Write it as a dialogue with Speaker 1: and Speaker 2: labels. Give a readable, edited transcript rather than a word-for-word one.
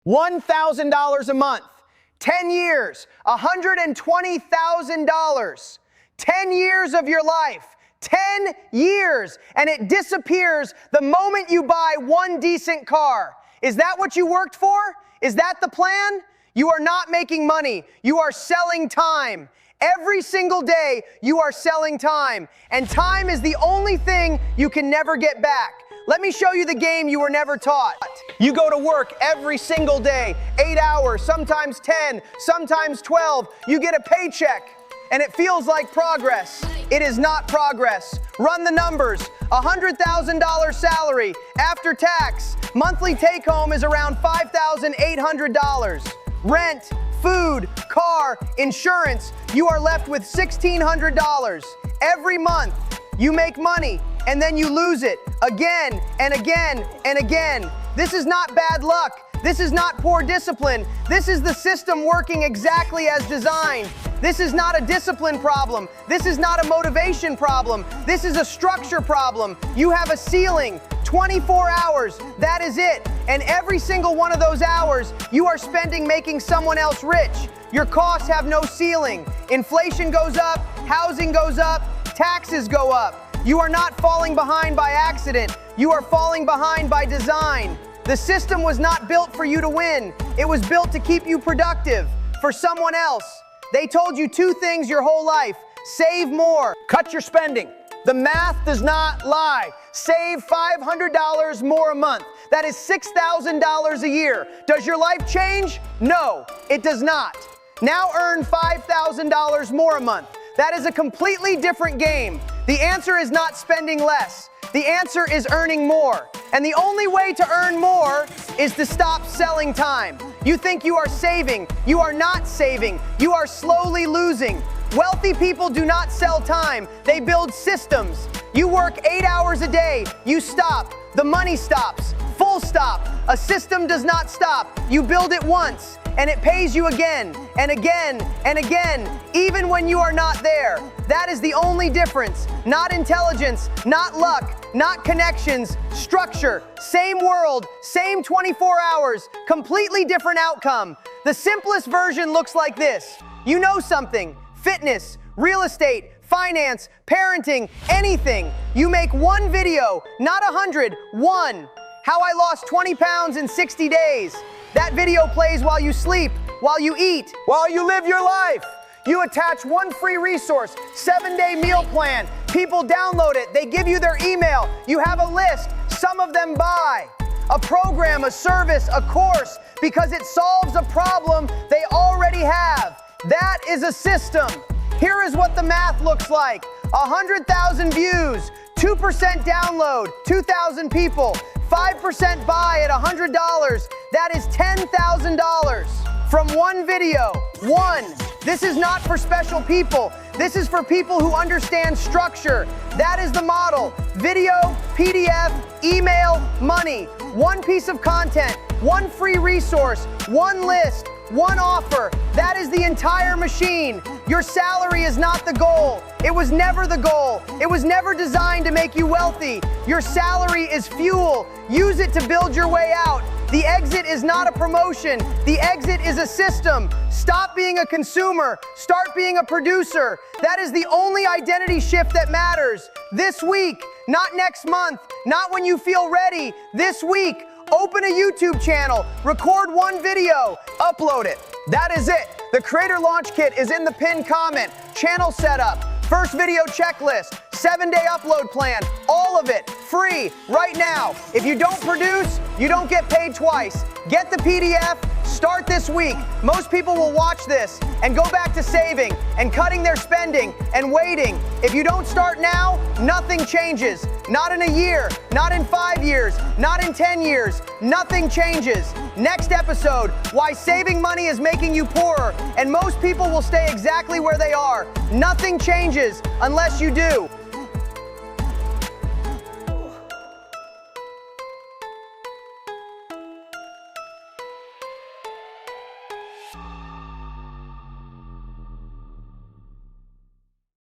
Speaker 1: $1,000 a month. 10 years, $120,000. 10 years of your life. 10 years, and it disappears the moment you buy one decent car. Is that what you worked for? Is that the plan? You are not making money. You are selling time. Every single day, you are selling time. And time is the only thing you can never get back. Let me show you the game you were never taught. You go to work every single day, 8 hours, sometimes 10, sometimes 12. You get a paycheck, and it feels like progress. It is not progress. Run the numbers. $100,000 salary after tax. Monthly take home is around $5,800. Rent, food, car, insurance, you are left with $1,600. Every month, you make money and then you lose it again and again and again. This is not bad luck. This is not poor discipline. This is the system working exactly as designed. This is not a discipline problem. This is not a motivation problem. This is a structure problem. You have a ceiling, 24 hours, that is it. And every single one of those hours, you are spending making someone else rich. Your costs have no ceiling. Inflation goes up, housing goes up, taxes go up. You are not falling behind by accident. You are falling behind by design. The system was not built for you to win. It was built to keep you productive for someone else. They told you two things your whole life. Save more. Cut your spending. The math does not lie. Save $500 more a month. That is $6,000 a year. Does your life change? No, it does not. Now earn $5,000 more a month. That is a completely different game. The answer is not spending less. The answer is earning more. And the only way to earn more is to stop selling time. You think you are saving. You are not saving. You are slowly losing. Wealthy people do not sell time. They build systems. You work 8 hours a day. You stop. The money stops. Full stop. A system does not stop. You build it once, and it pays you again, and again, and again, even when you are not there. That is the only difference. Not intelligence, not luck, not connections, structure, same world, same 24 hours, completely different outcome. The simplest version looks like this. You know something, fitness, real estate, finance, parenting, anything. You make one video, not 100, one. How I lost 20 pounds in 60 days. That video plays while you sleep, while you eat, while you live your life. You attach one free resource, 7-day meal plan. People download it. They give you their email. You have a list. Some of them buy. A program, a service, a course, because it solves a problem they already have. That is a system. Here is what the math looks like. 100,000 views, 2% download, 2,000 people, 5% buy at $100. That is $10,000 from one video. One. This is not for special people. This is for people who understand structure. That is the model. Video, PDF, email, money. One piece of content, one free resource, one list, one offer. That is the entire machine. Your salary is not the goal. It was never the goal. It was never designed to make you wealthy. Your salary is fuel. Use it to build your way out. The exit is not a promotion. The exit is a system. Stop being a consumer. Start being a producer. That is the only identity shift that matters. This week, not next month, not when you feel ready. This week, open a YouTube channel, record one video, upload it. That is it. The Creator Launch Kit is in the pinned comment. Channel setup, first video checklist, 7-day upload plan, all of it free right now. If you don't produce, you don't get paid twice. Get the PDF, start this week. Most people will watch this and go back to saving and cutting their spending and waiting. If you don't start now, nothing changes. Not in a year, not in 5 years, not in 10 years. Nothing changes. Next episode, why saving money is making you poorer, and most people will stay exactly where they are. Nothing changes unless you do.